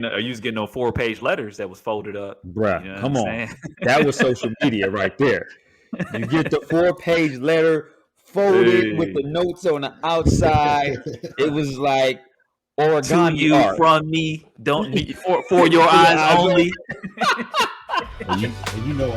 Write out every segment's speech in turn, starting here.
you was getting those 4-page letters that was folded up. Bruh, You know what come I'm on. saying? That was social media right there. You get the 4-page letter folded with the notes on the outside. It was like To origami you, art. from me, don't need for your For eyes only. And you know,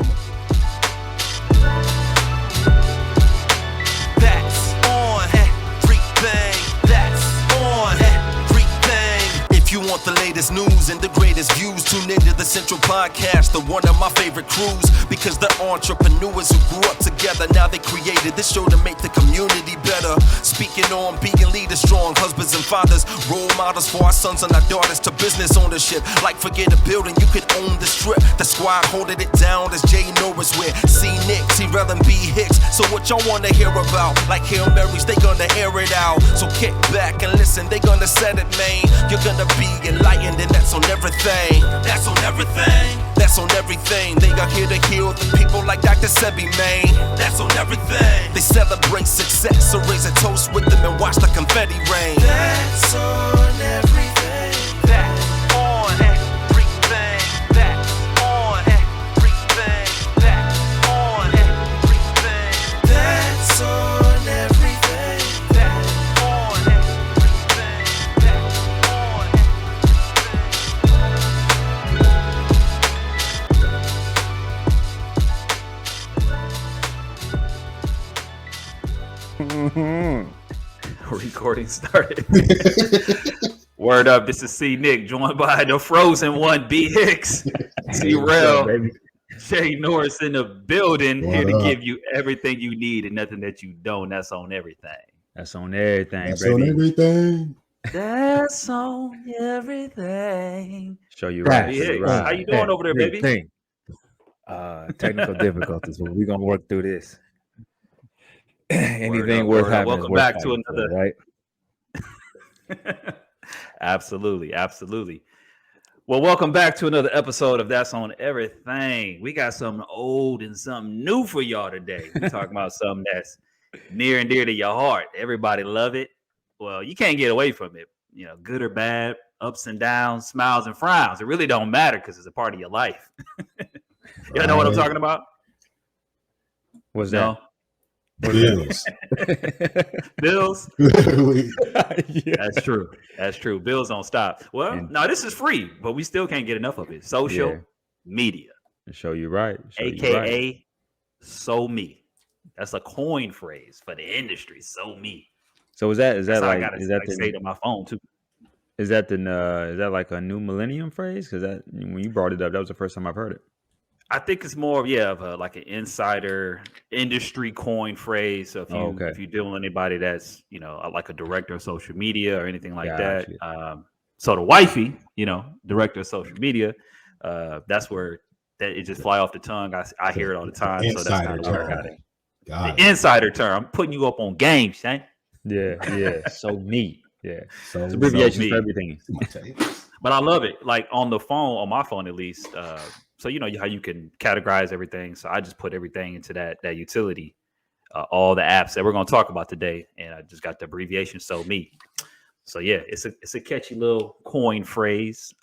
That's on everything. That's on everything. If you want the latest news and the greatest views, tune into the Central Podcast, the one of my favorite crews. Because the entrepreneurs who grew up together, now they created this show to make the community better. Speaking on being leaders, strong husbands and fathers, role models for our sons and our daughters, to business ownership. Like forget a building, you could own the strip. The squad holding it down as Jay Norris with C. Nick, T-Rel and B. Hicks. So what y'all wanna hear about? Like Hail Marys, they gonna air it out. So kick back and listen, they gonna set it, man. You're gonna be enlightened, and that's on everything. That's on everything. That's on everything. They are here to heal the people like Dr. Sebi, man. That's on everything. They celebrate success, so raise a toast with them and watch the confetti rain. That's on everything. That's on everything. That's on everything. That's on everything. That's on everything. That's on everything. That's on Recording started. Word up, this is C. Nick, joined by the frozen one, B. Hicks, T-Rel, Jay Norris in the building, What here to up? give you everything you need and nothing that you don't. That's on everything. That's on everything, That's baby. on everything. That's on everything. Show you right. B. show you Hicks, right. how you doing over there, baby? Thing. Technical difficulties, but we're gonna work through this. Anything Word worth up. having. Welcome worth back to fighting for, another- right? Absolutely. Well, welcome back to another episode of That's on Everything. We got something old and something new for y'all today. We're talking about something that's near and dear to your heart. Everybody love it. Well, you can't get away from it. You know, good or bad, ups and downs, smiles and frowns. It really don't matter because it's a part of your life. Y'all know what I'm talking about? What's No? Bills. Bills? Literally. Yeah. That's true. That's true. Bills don't stop. Well, And- no, this is free, but we still can't get enough of it. Social Yeah. media, Show you right. Show you aka right. so me. That's a coin phrase for the industry. So me. So is that That's how I like gotta is that say it on my phone too. is that like a new millennium phrase? Because that when you brought it up, that was the first time I've heard it. I think it's more of like an insider industry coin phrase. So if you Okay. if you're dealing with anybody that's like a director of social media or anything like that, Gotcha. so the wifey, director of social media, that's where that it just fly off the tongue. I hear it all the time. So that's Insider kind of where I got term. it. Got The it. insider term. I'm putting you up on game, Shane. Yeah. So me. Yeah. So, It's abbreviations me. for everything. But I love it. Like on my phone at least. So you know how you can categorize everything. So I just put everything into that utility, all the apps that we're going to talk about today, and I just got the abbreviation. So me. So yeah, it's a catchy little coin phrase.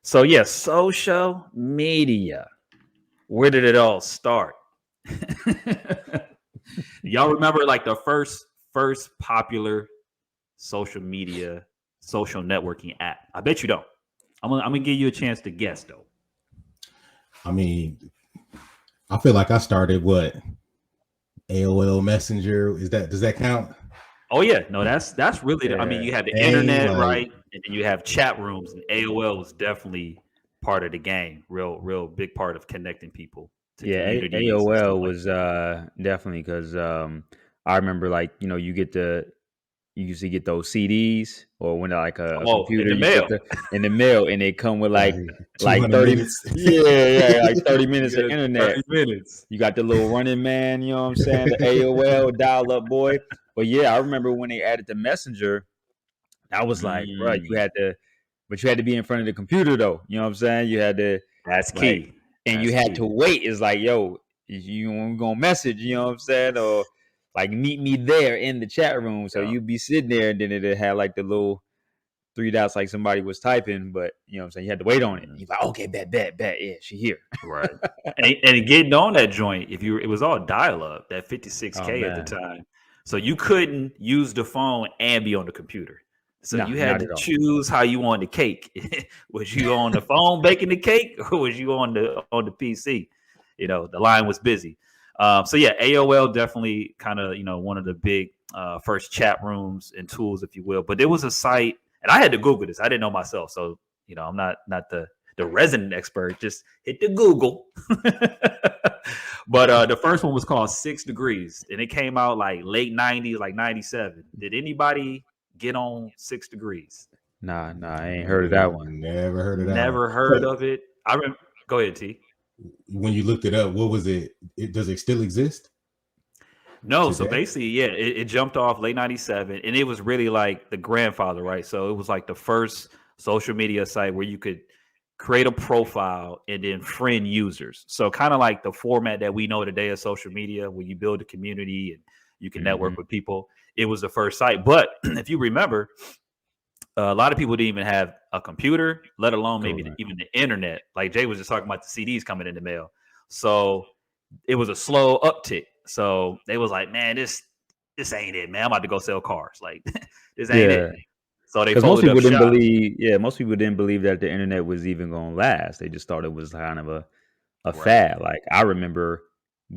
So yeah, social media. Where did it all start? Y'all remember like the first popular social media, social networking app? I bet you don't. I'm gonna give you a chance to guess though. I mean, I feel like I started what? AOL Messenger. Does that count? Oh yeah, no, that's really. I mean, you had the Dang, internet, like- right? And then you have chat rooms, and AOL was definitely part of the game. Real big part of connecting people. To Yeah, communities and stuff AOL like was that. definitely because I remember like you used to get those CDs or when like a Oh, computer in the you mail. get in the mail and they come with like 200 30 minutes. yeah like 30 minutes of Yeah, internet. 30 minutes. You got the little running man, you know what I'm saying? The AOL dial up boy. But yeah, I remember when they added the messenger, I was like, bro, you had to be in front of the computer though. You know what I'm saying? You had to That's like, key. and you That's had key. to wait. It's like, yo, we're gonna message, you know what I'm saying? Or like meet me there in the chat room. So Yeah. you'd be sitting there and then it'd have like the little three dots like somebody was typing, but you know what I'm saying, you had to wait on it. He's like, okay, bet, yeah, she here. Right. and getting on that joint, it was all dial up, that 56K at the time. So you couldn't use the phone and be on the computer. So you had to choose how you wanted the cake. Was you on the phone baking the cake, or was you on the PC? You know, the line was busy. So yeah, AOL definitely kind of, you know, one of the big first chat rooms and tools, if you will. But there was a site, and I had to Google this. I didn't know myself, so you know, I'm not the resident expert. Just hit the Google. But the first one was called 6 Degrees, and it came out like late 90s, like 97. Did anybody get on 6 Degrees? Nah, I ain't heard of that one. Never heard of that. Never heard of it. I remember. Go ahead, T. When you looked it up, what was it? Does it still exist? No, so basically, yeah, it jumped off late 97, and it was really like the grandfather, right? So it was like the first social media site where you could create a profile and then friend users. So kind of like the format that we know today of social media, where you build a community and you can network with people. It was the first site. But if you remember, a lot of people didn't even have a computer, let alone maybe even the internet. Like Jay was just talking about the CDs coming in the mail. So it was a slow uptick. So they was like, man, this ain't it, man. I'm about to go sell cars. Like this ain't it. So they most people didn't believe. Yeah, most people didn't believe that the internet was even going to last. They just thought it was kind of a fad. Like I remember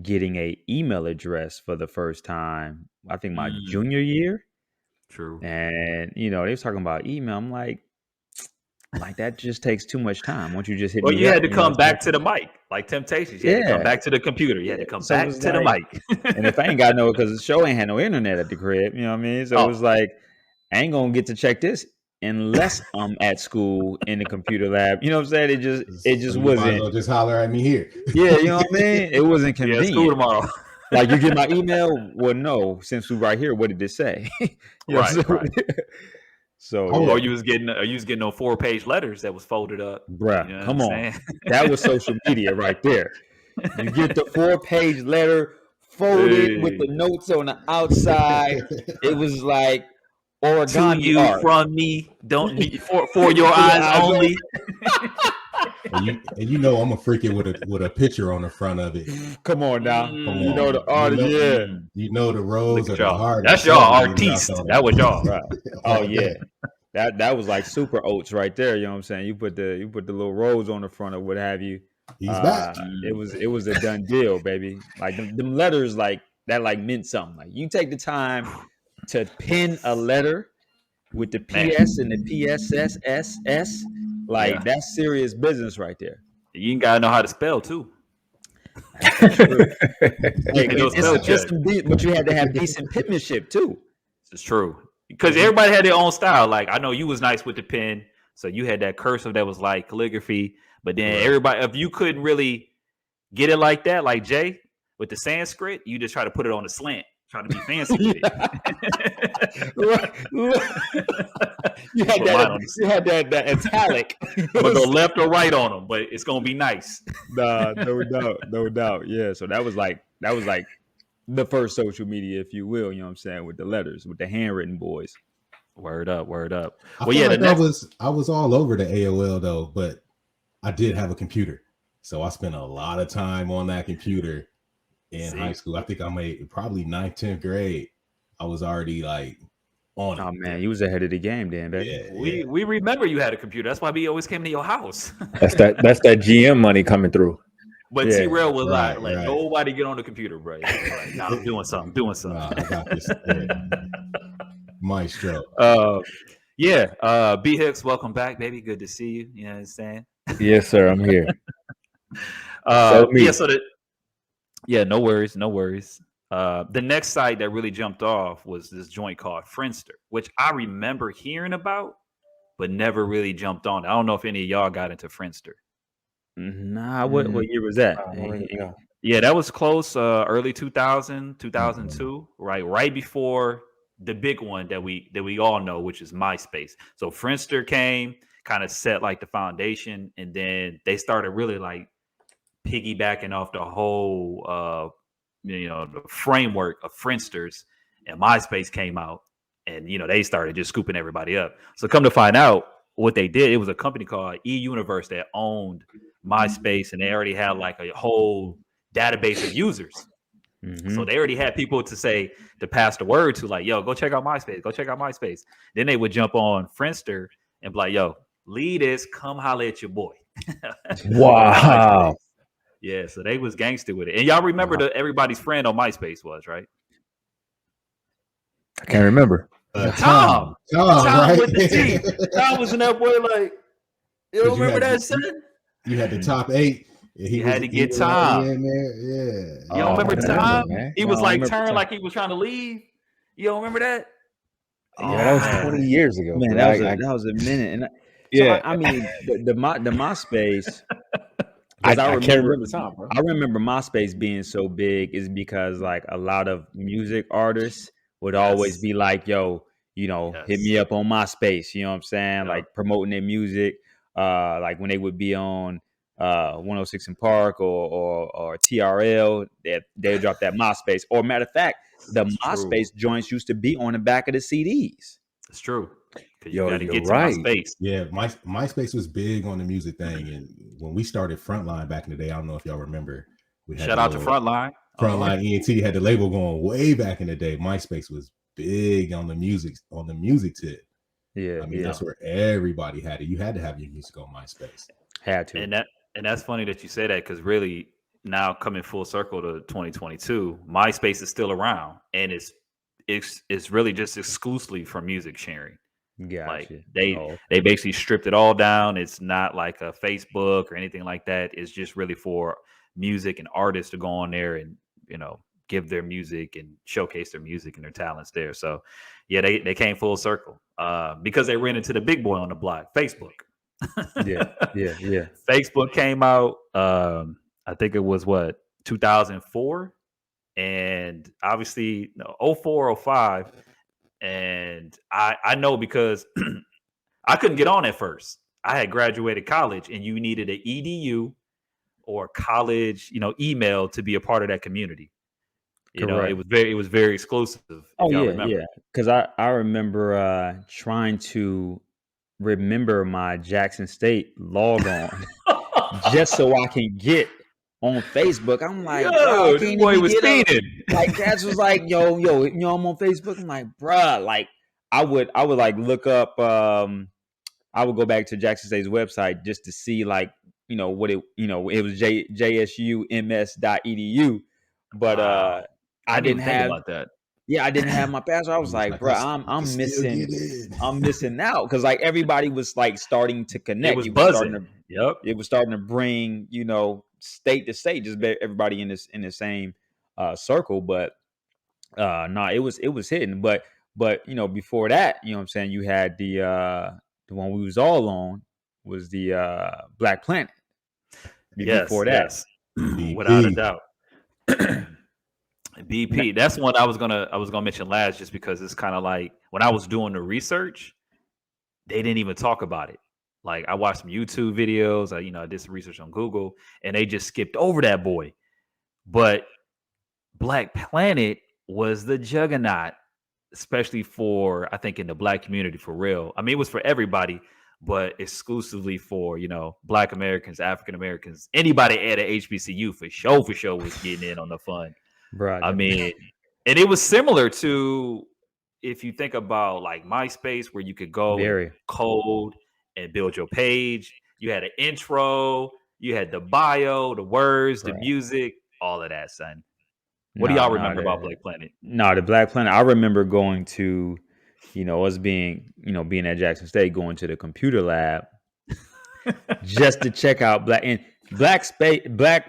getting a email address for the first time, I think my junior year. True. And you know, they was talking about email. I'm like that just takes too much time. Won't you just hit? Well, you had to come back to the mic, like Temptations. You had to come back to the computer. You had to come back to the mic. And if I ain't got no, because the show ain't had no internet at the crib, you know what I mean? So it was like, I ain't gonna get to check this unless I'm at school in the computer lab. You know what I'm saying? It just wasn't. Might as well just holler at me here. Yeah, you know what I mean? It wasn't convenient. School tomorrow. Like you get my email? Well, no. Since we right here, what did it say? Right. So, or you was getting those 4-page letters that was folded up. Bruh, you know come on. That was social media right there. You get the 4-page letter folded with the notes on the outside. It was like origami to you art. From me, don't need for your eyes only. And you know I'm a freaking with a picture on the front of it. Come on now. You know the art. You know the rose of the heart. That's y'all artiste. That was y'all. Right. Oh yeah. That was like super oats right there. You know what I'm saying? You put the little rose on the front or what have you. He's back. It was a done deal, baby. Like them letters like that like meant something. Like you take the time to pen a letter with the PS and the PSSSS. Like that's serious business right there. You gotta know how to spell too. But you had to have decent penmanship too. It's true because everybody had their own style. Like I know you was nice with the pen, so you had that cursive that was like calligraphy. But then everybody, if you couldn't really get it like that, like Jay with the Sanskrit, you just try to put it on a slant. Trying to be fancy with it. you had that italic. But go left or right on them, but it's gonna be nice. Nah, no doubt. Yeah. So that was like the first social media, if you will. You know what I'm saying, with the letters, with the handwritten boys. Word up. Well, yeah, I was all over the AOL though, but I did have a computer, so I spent a lot of time on that computer. In high school, I think I made probably 9th, 10th grade. I was already like on it. Oh man, you was ahead of the game then, baby. Yeah, we remember you had a computer. That's why we always came to your house. That's that GM money coming through. But T-Rail was like nobody get on the computer, bro. Like, nah, I'm doing something. Nah, I got this. Maestro. B Hicks, welcome back, baby. Good to see you. You know what I'm saying? Yes, sir. I'm here. No worries. The next site that really jumped off was this joint called Friendster, which I remember hearing about, but never really jumped on. I don't know if any of y'all got into Friendster. Nah, what year was that? Yeah, that was close, early 2000, 2002, right before the big one that we all know, which is MySpace. So Friendster came, kind of set like the foundation, and then they started really like piggybacking off the whole the framework of Friendsters, and MySpace came out. and they started just scooping everybody up. So come to find out, what they did, it was a company called eUniverse that owned MySpace, and they already had like a whole database of users. So they already had people to pass the word to, like, yo, go check out MySpace. Then they would jump on Friendster and be like, yo, lead this, come holler at your boy. Wow. Yeah, so they was gangster with it. And y'all remember everybody's friend on MySpace was, right? I can't remember. Tom, right? with the T. Tom was in that boy, like, you don't remember that son? You had the top 8. You had to get Tom. Yeah. You don't remember Tom? He was turned like he was trying to leave. You don't remember that? Yeah, that was 20 years ago. Man, that was a minute. And I mean, the MySpace. I can't remember Tom, bro. I remember MySpace being so big is because like a lot of music artists would always be like, yo, hit me up on MySpace. You know what I'm saying? Yeah. Like promoting their music. Like when they would be on 106 in Park or TRL, they drop that MySpace. Or matter of fact, the MySpace joints used to be on the back of the CDs. It's true. Yo, you got to you're get to right. MySpace. Yeah, MySpace was big on the music thing, and when we started Frontline back in the day, I don't know if y'all remember. We had Shout out to Frontline. Frontline ENT had the label going way back in the day. MySpace was big on the music tip. Yeah, I mean that's where everybody had it. You had to have your music on MySpace. Had to. And that's funny that you say that, because really now coming full circle to 2022, MySpace is still around, and it's really just exclusively for music sharing. Gotcha. Like they basically stripped it all down. It's not like a Facebook or anything like that. It's just really for music and artists to go on there and give their music and showcase their music and their talents there. So yeah, they came full circle because they ran into the big boy on the block, Facebook. Yeah. Facebook came out. I think it was 2004, and obviously 04, 05. And I know because I couldn't get on at first. I had graduated college, and you needed an EDU or college, email to be a part of that community. It was very exclusive. Yeah. Because I remember trying to remember my Jackson State log on just so I can get on Facebook. I'm like, yo, this boy was speeding. Like, Cats was like, yo, I'm on Facebook. I'm like, bruh, like I would like look up. I would go back to Jackson State's website just to see like, what it was jsums.edu, but I didn't have about that. Yeah, I didn't have my password. I was like, bro, I'm missing out, because like everybody was like starting to connect. It was buzzing. It was starting to bring state to state, just everybody in the same circle. But it was hitting. But before that, what I'm saying, you had the one we was all on was the Black Planet. Before that, without a doubt. BP, that's one I was gonna mention last, just because it's kind of like when I was doing the research, they didn't even talk about it. Like I watched some YouTube videos, I did some research on Google, and they just skipped over that boy. But Black Planet was the juggernaut, especially for, I think, in the Black community, for real. I mean, it was for everybody, but exclusively for Black Americans, African Americans, anybody at a HBCU for sure was getting in on the fun. Right. I mean, and it was similar to, if you think about like MySpace, where you could go code and build your page. You had an intro, you had the bio, the words, the music, all of that, son. What do y'all remember about Black Planet? No, the Black Planet. I remember going to, us being at Jackson State, going to the computer lab just to check out Black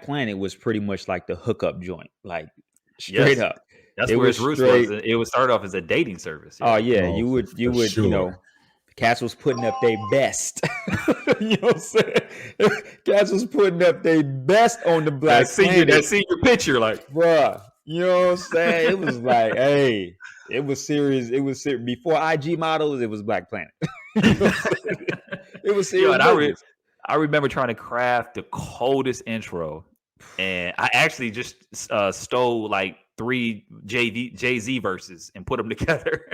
Planet was pretty much like the hookup joint, like straight up. That's where its roots was. It was started off as a dating service. Oh yeah, you would sure. Cats was putting up their best. You know what I'm saying? Cats was putting up their best on the Black Planet. That senior picture, like, bruh. You know what I'm saying? It was like, hey, it was serious. It was serious. Before IG models, it was Black Planet. It was serious. I remember trying to craft the coldest intro, and I actually just stole like 3 Jay-Z verses and put them together.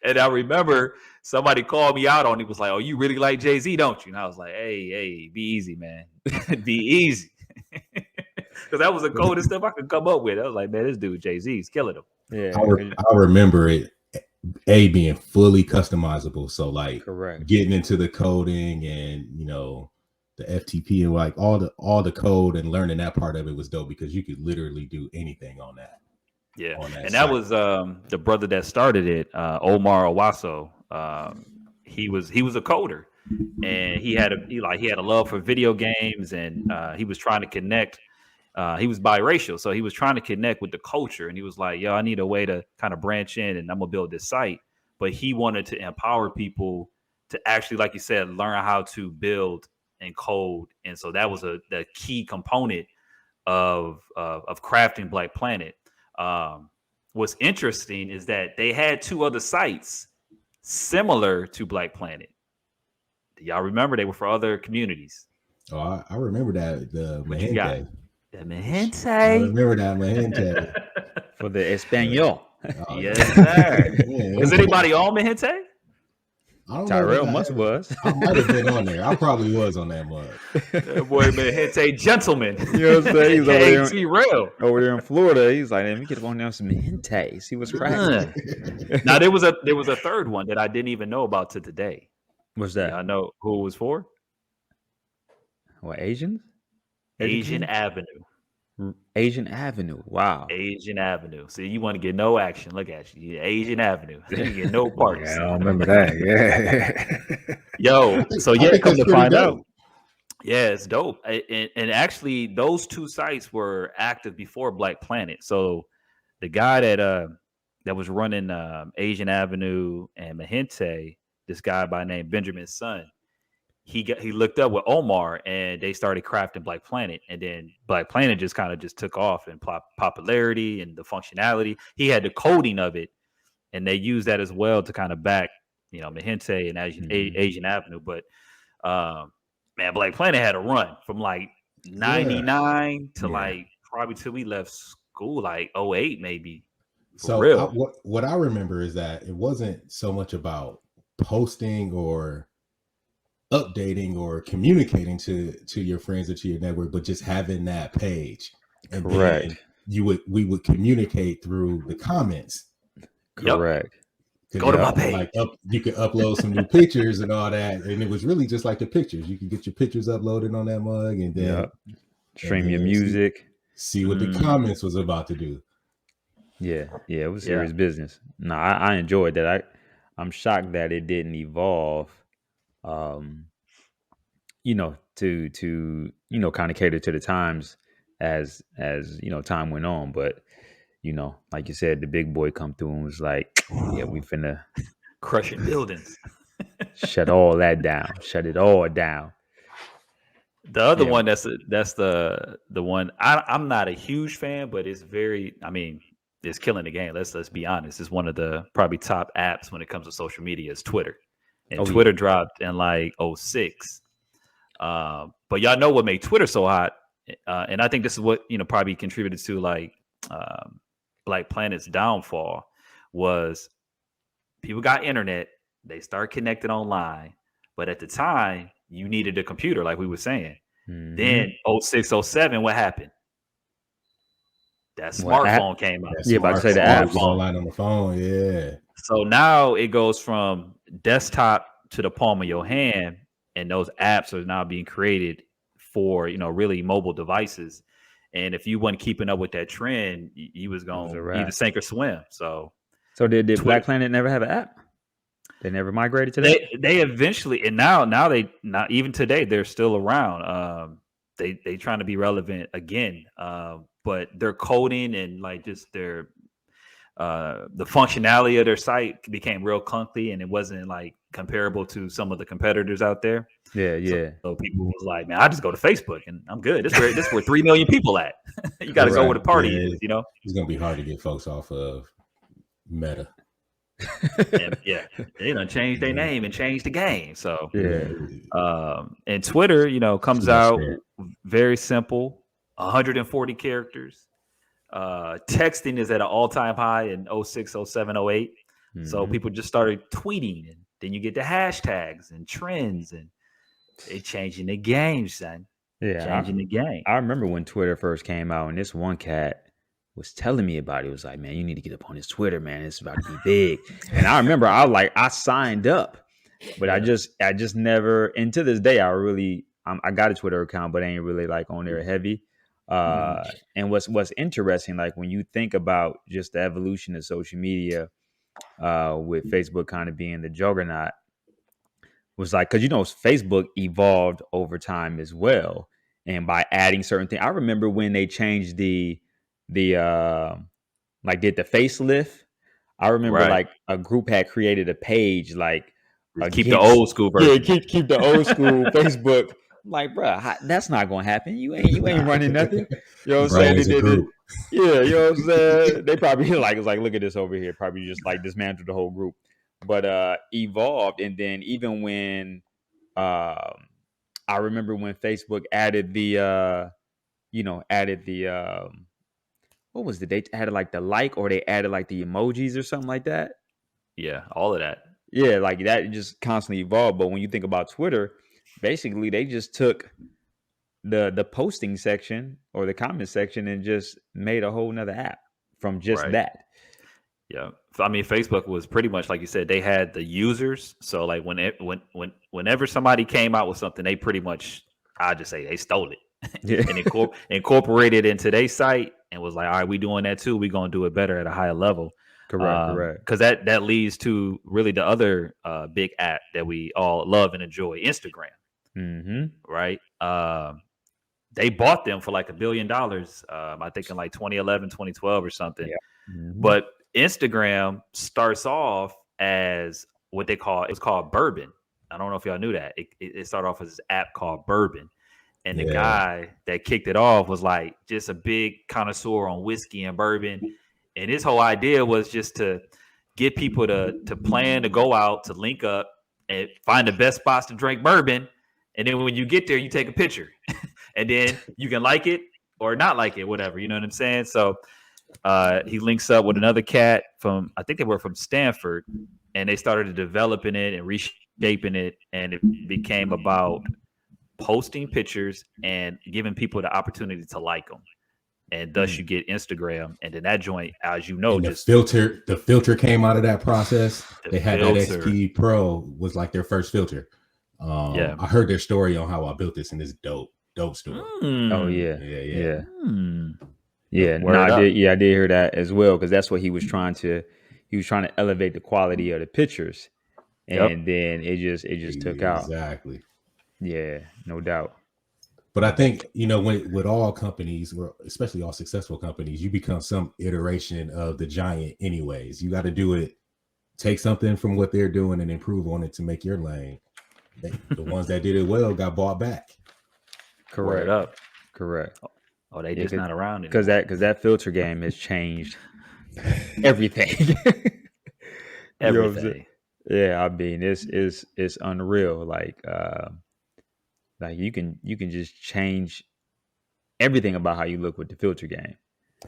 And I remember somebody called me out on it. Was like, "Oh, you really like Jay-Z, don't you?" And I was like, "Hey, be easy, man. Be easy." Because that was the coldest stuff I could come up with. I was like, "Man, this dude Jay-Z's killing him." Yeah, I remember it being fully customizable. So like correct. Getting into the coding and the FTP and like all the code and learning that part of it was dope because you could literally do anything on that. Yeah, and site. that was the brother that started it, Omar Owasso. He was a coder, and he had a love for video games, and he was trying to connect. He was biracial, so he was trying to connect with the culture, and he was like, "Yo, I need a way to kind of branch in, and I'm gonna build this site." But he wanted to empower people to actually, like you said, learn how to build and code, and so that was the key component of crafting Black Planet. What's interesting is that they had 2 other sites similar to Black Planet. Do y'all remember? They were for other communities. Oh, I remember that, the Mahente. The Mahente. I remember that Mahente. For the Espanol. Oh, Yes, sir. yeah. Was anybody on Mahente? I don't Tyrell know. Must was. I might have been on there. I probably was on that mug. That boy Mahente gentleman. You know what I'm saying? He's over there, T-Real. over there in Florida. He's like, let me get up on there some Mahente. See what's cracking. Now there was a third one that I didn't even know about to today. What's that? I know who it was for. What, Asians? Asian Avenue. Asian Avenue. Wow. Asian Avenue. See, you want to get no action. Look at you. Asian Avenue. You get no parts. Yeah, I don't remember that. Yeah. Yo, so I yeah, think come that's to find pretty out. dope. Yeah, it's dope. And actually, those 2 sites were active before Black Planet. So the guy that was running Asian Avenue and Mahente, this guy by name Benjamin Sun, he looked up with Omar and they started crafting Black Planet, and then Black Planet just kind of took off in popularity and the functionality. He had the coding of it, and they used that as well to kind of back Mahente and Asian Avenue. But man, Black Planet had a run from like 99 to like probably till we left school, like 08 maybe. So real. what I remember is that it wasn't so much about posting or updating or communicating to your friends or to your network, but just having that page. And Correct. then we would communicate through the comments. Correct. Go to my page. Like you could upload some new pictures and all that, and it was really just like the pictures. You could get your pictures uploaded on that mug, and then Stream your music. See what the comments was about to do. Yeah, it was serious business. No, I enjoyed that. I'm shocked that it didn't evolve, to kind of cater to the times as time went on. But like you said, the big boy come through and was like, yeah, we finna Crushing buildings. shut all that down, shut it all down. The other one that's the one I'm not a huge fan, but it's very, it's killing the game. Let's be honest. It's one of the probably top apps when it comes to social media is Twitter. And Twitter dropped in like 06. But y'all know what made Twitter so hot. And I think this is what, probably contributed to like Black Planet's downfall was people got internet. They start connected online. But at the time, you needed a computer, like we were saying. Mm-hmm. Then 06, 07, what happened? That smartphone came out. Yeah, about to say the apps online on the phone. Yeah. So now it goes from desktop to the palm of your hand, and those apps are now being created for really mobile devices. And if you weren't keeping up with that trend, you was going to either sink or swim. So did Black Planet never have an app? They never migrated to that. They eventually, and now they not even today they're still around. They trying to be relevant again. But their coding and like just their the functionality of their site became real clunky, and it wasn't like comparable to some of the competitors out there. Yeah. So people was like, man, I just go to Facebook and I'm good. This where 3 million people at. You got to go where the party is. It's gonna be hard to get folks off of Meta. They done changed their name and changed the game. So and Twitter, comes out very simple, 140 characters. Texting is at an all-time high in 06, 07, 08. So people just started tweeting, and then you get the hashtags and trends, and they changing the game, son. Yeah, changing the game. I remember when Twitter first came out, and this one cat was telling me about it. It was like, man, you need to get up on his Twitter, man. It's about to be big. And I remember I signed up, but I just never. And to this day, I got a Twitter account, but I ain't really like on there heavy. And what's interesting, like when you think about just the evolution of social media, with Facebook kind of being the juggernaut, was like, because Facebook evolved over time as well, and by adding certain things. I remember when they changed the like did the facelift. I remember like a group had created a page like keep the old school version. Yeah, keep the old school Facebook. I'm like, bro, that's not gonna happen. You ain't running nothing. You know what I'm saying? Yeah, you know what I'm saying? They probably was like, look at this over here. Probably just like dismantled the whole group. But evolved, and then even when I remember when Facebook added the what was it? They added like the like, or they added like the emojis or something like that. Yeah, all of that. Yeah, like that just constantly evolved. But when you think about Twitter, basically they just took the posting section or the comment section and just made a whole nother app from just that. Yeah. I mean, Facebook was pretty much like you said, they had the users. So like whenever somebody came out with something, they pretty much, I just say they stole it and incorporated it into their site and was like, all right, we doing that too. We're going to do it better at a higher level. Correct. Because that leads to really the other big app that we all love and enjoy, Instagram. Right. They bought them for like $1 billion. I think in like 2011, 2012 or something. Yeah. But Instagram starts off as what it was called Bourbon. I don't know if y'all knew that. It started off as this app called Bourbon. And the guy that kicked it off was like just a big connoisseur on whiskey and bourbon. And his whole idea was just to get people to plan to go out, to link up and find the best spots to drink bourbon. And then when you get there, you take a picture. And then you can like it or not like it, whatever. You know what I'm saying? So he links up with another cat from, I think they were from Stanford, and they started developing it and reshaping it. And it became about posting pictures and giving people the opportunity to like them. And thus you get Instagram. And then that joint, as you know, and just the filter came out of that process. They had that XP Pro was like their first filter. I heard their story on how I built this, and it's dope story. Oh yeah. I did hear that as well, because that's what he was trying to elevate the quality of the pictures, and then it just took out. Exactly. Yeah, no doubt. But I think, with all companies, especially all successful companies, you become some iteration of the giant anyways. You got to do it, take something from what they're doing and improve on it to make your lane. The ones that did it well got bought back. Correct. Oh, they just not around because that filter game has changed everything. Everything. Yeah, I mean it's unreal. Like you can just change everything about how you look with the filter game.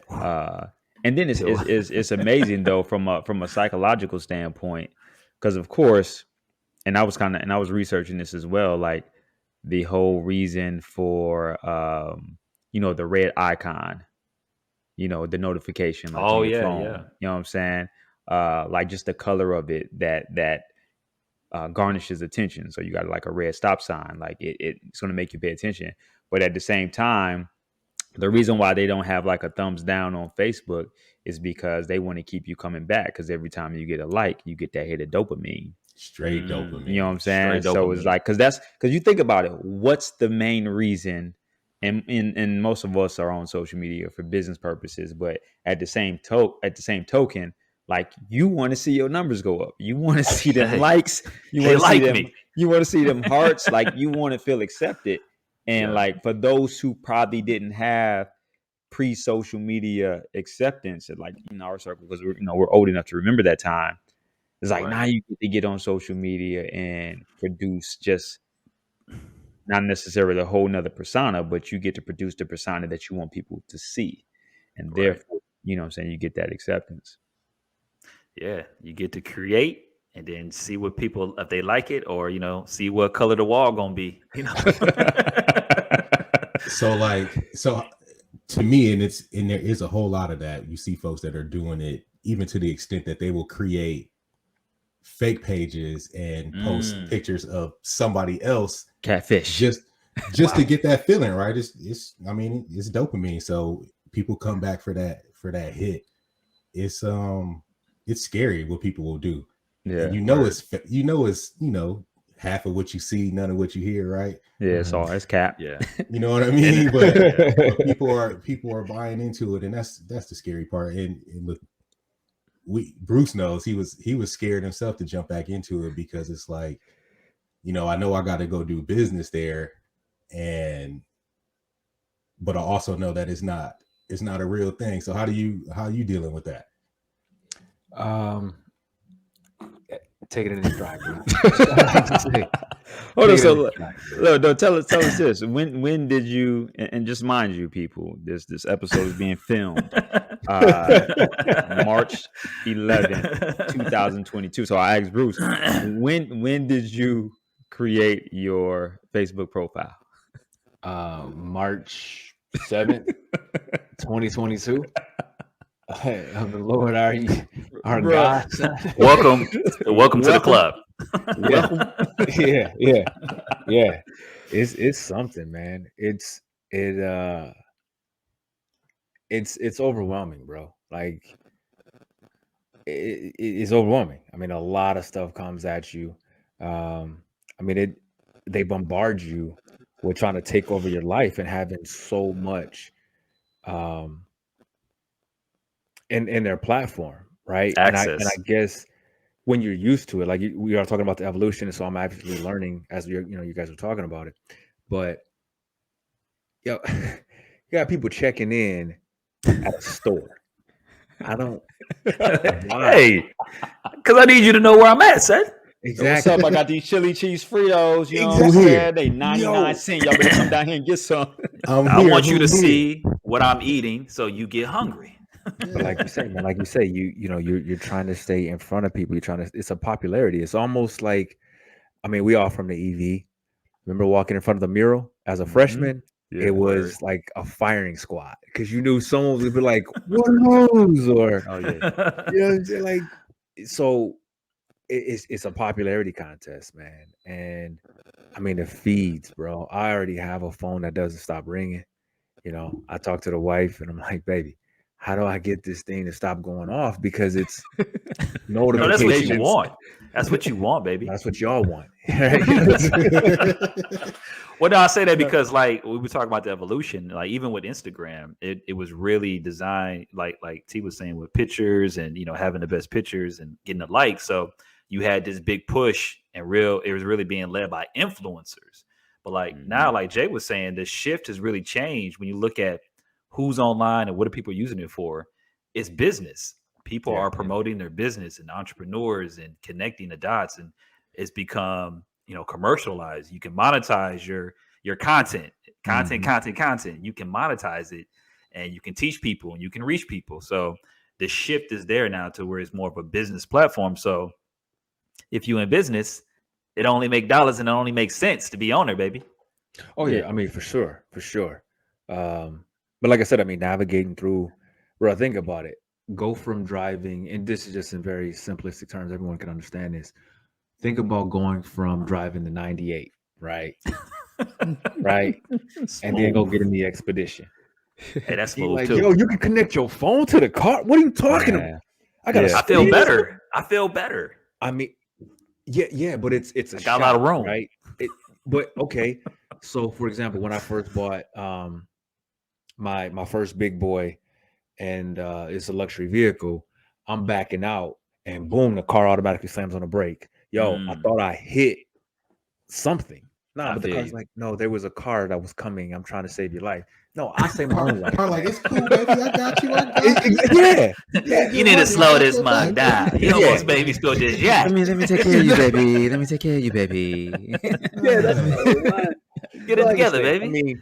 And then it's amazing though from a psychological standpoint, because of course, and I was researching this as well, like the whole reason for the red icon, the notification. Like phone, you know what I'm saying? Like just the color of it that garnishes attention. So you got like a red stop sign, like it's going to make you pay attention. But at the same time, the reason why they don't have like a thumbs down on Facebook is because they want to keep you coming back, because every time you get a like, you get that hit of dopamine. Straight dopamine. You know what I'm saying? So it's like, because you think about it, what's the main reason? And most of us are on social media for business purposes, but at the same token, like you want to see your numbers go up. You want to see them likes. You want to see them. You want to see them hearts. Like you want to feel accepted. And like for those who probably didn't have pre-social media acceptance, like in our circle, because we're old enough to remember that time. It's like now you get to get on social media and produce just not necessarily a whole nother persona, but you get to produce the persona that you want people to see. and therefore, you know what I'm saying, you get that acceptance. Yeah, you get to create and then see what people, if they like it, or see what color the wall gonna be. So to me, and there is a whole lot of that. You see folks that are doing it even to the extent that they will create fake pages and post pictures of somebody else, catfish, just to get that feeling, right? It's dopamine. So people come back for that hit. It's scary what people will do. Yeah, and it's half of what you see, none of what you hear, right? Yeah, it's cap. Yeah, you know what I mean. But people are buying into it, and that's the scary part. And look, Bruce knows he was scared himself to jump back into it, because it's like, I know I got to go do business there, but I also know that it's not a real thing. So how are you dealing with that? Take it in his stride, bro. Hold on, so look, tell us this. When did you? And just mind you, people, this episode is being filmed March 11th, 2022. So I asked Bruce, when did you create your Facebook profile? March 7th, 2022. The Lord, our God. Welcome to the club. Yeah. It's something, man. It's overwhelming, bro. Like it's overwhelming. I mean, a lot of stuff comes at you. They bombard you with trying to take over your life and having so much in their platform, right? Access. And I guess when you're used to it, like we are talking about the evolution, so I'm actually learning as you guys are talking about it. But you got people checking in at a store. I don't. Hey, because I need you to know where I'm at, son. Exactly. What's up? I got these chili cheese Fritos. You know what I'm saying? They 99 cents. Y'all better come down here and get some. I want you to see what I'm eating, so you get hungry. But like you say, you're trying to stay in front of people. It's a popularity. It's almost like, we all from the EV. Remember walking in front of the mural as a freshman? Yeah, it was like a firing squad, because you knew someone would be like, "What are those?" Or, "Oh yeah," like, so it's a popularity contest, man. And the feeds, bro. I already have a phone that doesn't stop ringing. I talk to the wife and I'm like, "Baby, how do I get this thing to stop going off?" Because it's notifications. No, that's what you want. That's what you want, baby. That's what y'all want. Well, no, I say that because, like, we were talking about the evolution. Like, even with Instagram, it was really designed, like T was saying, with pictures and having the best pictures and getting the likes. So you had this big push, and it was really being led by influencers. But like now, like Jay was saying, the shift has really changed when you look at who's online and what are people using it for. It's business. People are promoting their business and entrepreneurs and connecting the dots, and it's become, commercialized. You can monetize your content. You can monetize it, and you can teach people and you can reach people. So the shift is there now to where it's more of a business platform. So if you in business, it only make dollars and it only makes sense to be on there, baby. Oh yeah. For sure. But like I said, navigating through, bro, think about it. Go from driving, and this is just in very simplistic terms, everyone can understand this. Think about going from driving the 98, right? Right? And then go get in the Expedition. Hey, that's smooth like, too. Yo, you can connect your phone to the car. What are you talking about? I feel better. Yeah, but it's a got a lot of room, right? But okay. So for example, when I first bought my first big boy, and it's a luxury vehicle, I'm backing out, and boom, the car automatically slams on the brake. Yo, I thought I hit something. But the car's like, no, there was a car that was coming. I'm trying to save your life. No, I say my own life. Car like, it's cool, baby. I got you. Yeah. You need to slow this mug down. You almost made me spill this. Yeah. Let me take care of you, baby. Let me take care of you, baby. Yeah, that's get it together, baby.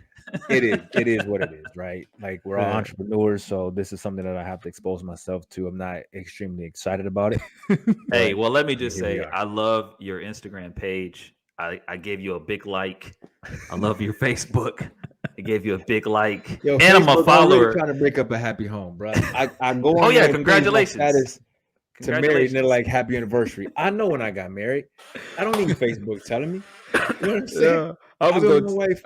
It is what it is, right? Like we're all Yeah. entrepreneurs, so this is something that I have to expose myself to. I'm not extremely excited about it. Hey, but well, let me just here we say, are. I love your Instagram page. I gave you a big like. I love your Facebook. I gave you a big like. Yo, and I'm a Facebook already follower. trying to break up a happy home, bro. I go on Oh, yeah, there to change my congratulations. status to married, and they're Congratulations. like happy anniversary. I know when I got married. I don't need Facebook telling me. You know what I'm saying? Yeah, I was I've been with going. my wife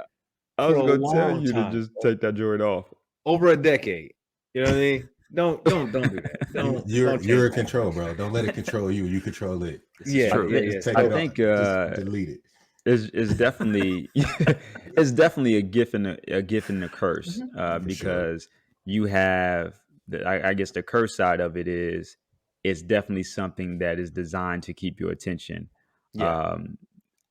I was for a going to tell long you time, to just bro. take that joint off. Over a decade. You know what I mean? Don't do that. Don't You're change in my control, bro. Don't let it control you. You control it. It's Yeah, true. yeah. Just take I it off. think Just delete it. it's definitely it's definitely a gift and a curse For because you have I guess the curse side of it is it's definitely something that is designed to keep your attention. Yeah.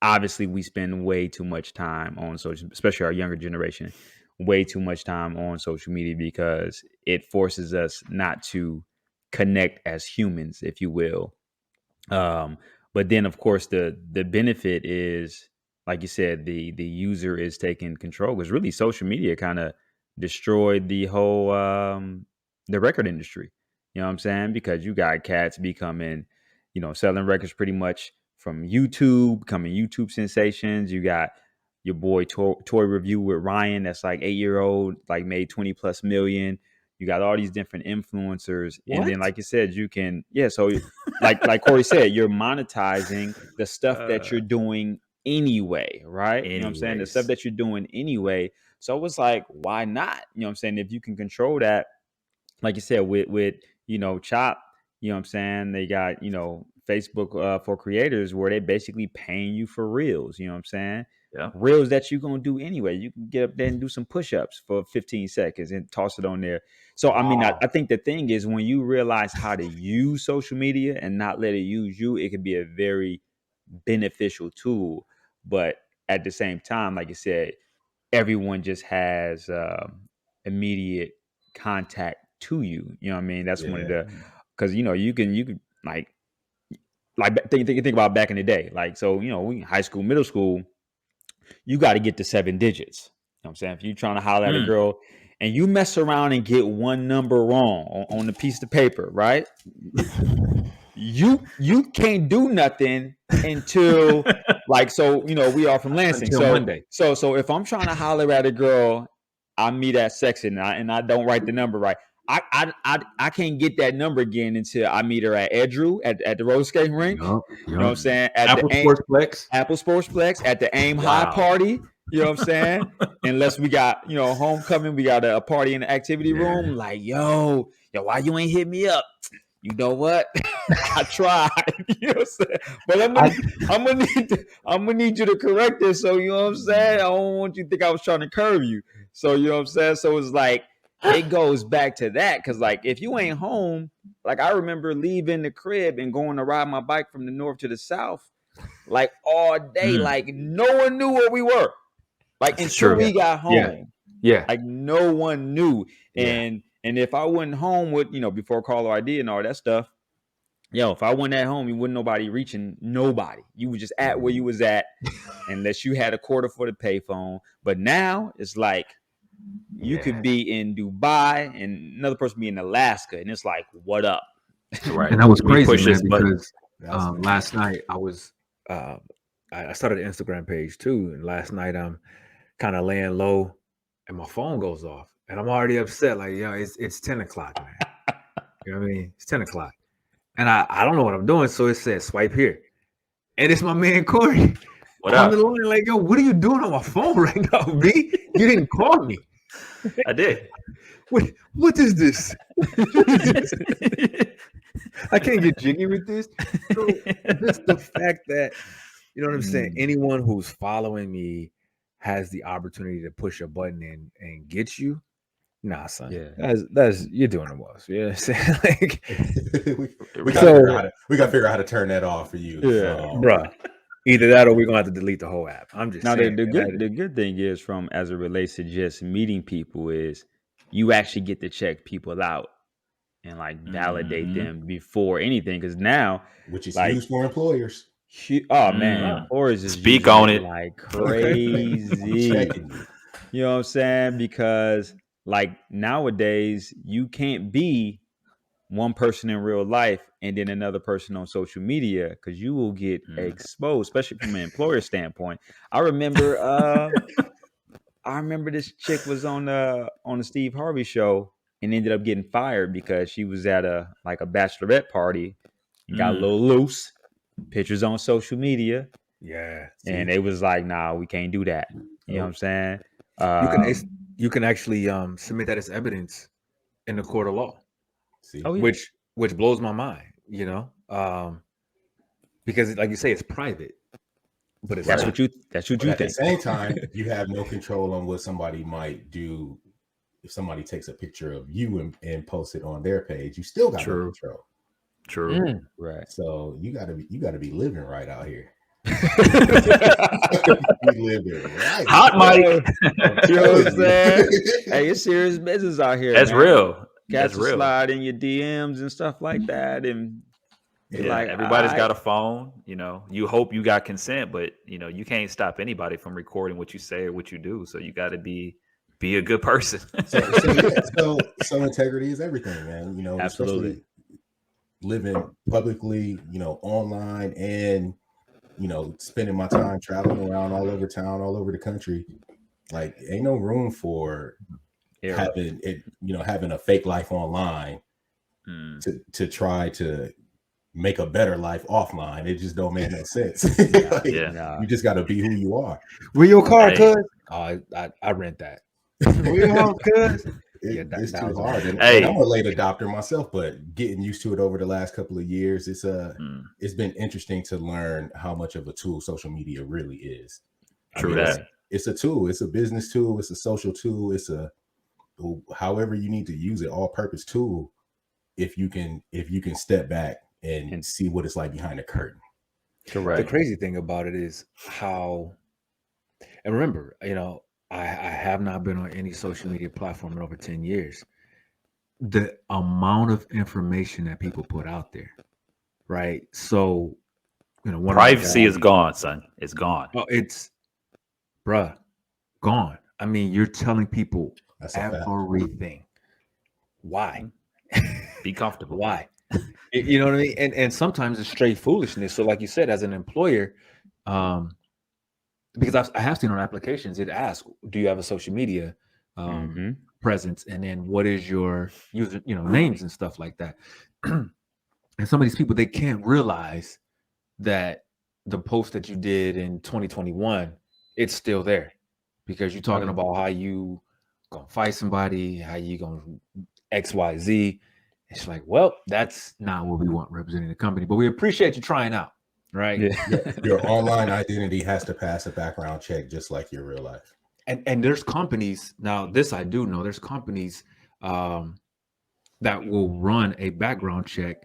Obviously, we spend way too much time on social, especially our younger generation, way too much time on social media because it forces us not to connect as humans, if you will. But then, of course, the benefit is, like you said, the user is taking control because really social media kind of destroyed the whole the record industry. You know what I'm saying? Because you got cats becoming, selling records pretty much from YouTube, becoming YouTube sensations. You got your boy Toy Review with Ryan, that's like 8-year-old, like made 20 plus million. You got all these different influencers, and then, What? like you said, you can, so like Corey said, you're monetizing the stuff that you're doing anyway, right? You know what I'm saying? The stuff Anyways. that you're doing anyway. So it was like, why not? You know what I'm saying? If you can control that, like you said, with Chop, you know what I'm saying? They got, Facebook for creators where they basically paying you for reels, you know what I'm saying? Yeah. Reels that you're going to do anyway. You can get up there and do some push-ups for 15 seconds and toss it on there. So, I mean, I think the thing is when you realize how to use social media and not let it use you, it can be a very beneficial tool. But at the same time, like you said, everyone just has immediate contact to you. You know what I mean? That's one of the, because, you can think about back in the day. Like, so, we high school, middle school, you got to get to 7 digits. You know what I'm saying? If you're trying to holler at a girl and you mess around and get one number wrong on a piece of paper, right? You can't do nothing until we are from Lansing. Until Monday. So if I'm trying to holler at a girl, I meet at section and I don't write the number right. I can't get that number again until I meet her at Edru at the roller skating rink. You know what I'm saying? At Apple Sportsplex. Apple Sportsplex, at the AIM High party. You know what I'm saying? Unless we got, homecoming, we got a party in the activity room. Like, yo, why you ain't hit me up? You know what? I tried. You know what I'm saying? But I'm gonna need you to correct this. So you know what I'm saying? I don't want you to think I was trying to curve you. So you know what I'm saying? So it's like it goes back to that. Cause like if you ain't home, like I remember leaving the crib and going to ride my bike from the north to the south, like all day. Like no one knew where we were. Like until we got home. Yeah. Like no one knew. And if I wasn't home with, before caller ID and all that stuff, if I wasn't at home, you wouldn't nobody reaching nobody. You was just at where you was at unless you had a quarter for the payphone. But now it's like you could be in Dubai and another person be in Alaska. And it's like, what up? Right. And that was We crazy, push man, this button. because last night I was I started an Instagram page too. And last night I'm kind of laying low and my phone goes off. And I'm already upset. Like, it's 10 o'clock, man. You know what I mean? It's 10 o'clock. And I don't know what I'm doing. So it says swipe here. And it's my man Corey. What I'm up? in the line like, yo, what are you doing on my phone right now, B? You didn't call me. I did. What is this? I can't get jiggy with this. So just the fact that, you know what I'm saying? Anyone who's following me has the opportunity to push a button and get you. Nah, son. Yeah. That's you're doing the most. You know what I'm saying? Like, we gotta figure out how to turn that off for you. Yeah, bruh. Either that or we're gonna have to delete the whole app. I'm just now saying. the good thing is from as it relates to just meeting people is you actually get to check people out and like validate them before anything. Because now, which is like, used for employers. Oh man, employers is Speak using on it. like crazy. Checking you. You know what I'm saying? Because like nowadays, you can't be one person in real life and then another person on social media because you will get exposed, especially from an employer standpoint. I remember this chick was on the Steve Harvey show and ended up getting fired because she was at a bachelorette party and got a little loose, pictures on social media. Yeah. And they was like, nah, we can't do that. You know what I'm saying? You can actually submit that as evidence in the court of law. See, which blows my mind, because like you say, it's private, but it's that's not. what you at think. the same time, you have no control on what somebody might do. If somebody takes a picture of you and posts it on their page, you still got no control. True. Right. So you gotta be living right out here. Hot mic. You know what I'm saying? Hey, it's serious business out here. That's man. real. Cats That's will real. slide in your DMs and stuff like that, and like everybody's got a phone. You hope you got consent, but you can't stop anybody from recording what you say or what you do. So you got to be a good person. so integrity is everything, man. Absolutely. Especially living publicly, online, and spending my time traveling around all over town, all over the country. Like, ain't no room for having a fake life online to try to make a better life offline. It just don't make no sense. You just got to be who you are. Where your car, cuz? Oh, I rent that. Where your house, cuz? It's too hard. And I'm a late adopter myself, but getting used to it over the last couple of years, it's been interesting to learn how much of a tool social media really is. True that. It's a tool. It's a business tool. It's a social tool. It's a however you need to use it, all-purpose tool. If you can step back and see what it's like behind the curtain. Correct. The crazy thing about it is how, and remember, I have not been on any social media platform in over 10 years. The amount of information that people put out there, right? So, privacy is gone, son. It's gone. Oh, it's, gone. I mean, you're telling people everything. Why? Be comfortable. Why? You know what I mean? And sometimes it's straight foolishness. So, like you said, as an employer, because I have seen on applications, it asks, do you have a social media presence? And then what is your user, names and stuff like that. And some of these people, they can't realize that the post that you did in 2021, it's still there because you're talking about how you gonna fight somebody, how you gonna XYZ. It's like, well, that's not what we want representing the company, but we appreciate you trying out. Right. Yeah. Your online identity has to pass a background check just like your real life. And there's companies, now this I do know, there's companies that will run a background check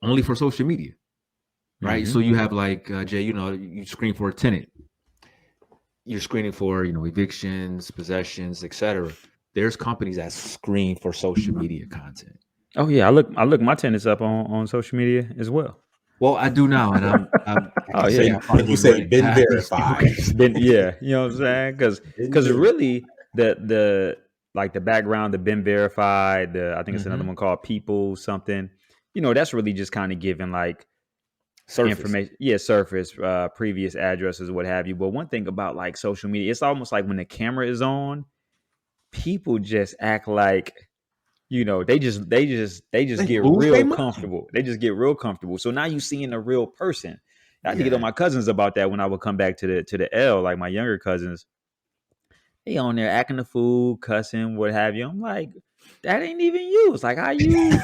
only for social media. Right. So you have like Jay, you screen for a tenant. You're screening for, evictions, possessions, etc. There's companies that screen for social media content. Oh yeah, I look my tenants up on social media as well. Well, I do now, and I'm you say been verified. Yeah, you know what I'm saying? Because really the background, the been verified, I think it's another one called People something. That's really just kind of giving like surface information. Yeah, surface, previous addresses, what have you. But one thing about like social media, it's almost like when the camera is on, people just act like. They just get real comfortable. They just get real comfortable. So now you seeing a real person. I had to get on my cousins about that when I would come back to the L, like my younger cousins. They on there acting a fool, cussing, what have you. I'm like, that ain't even you. It's like, how you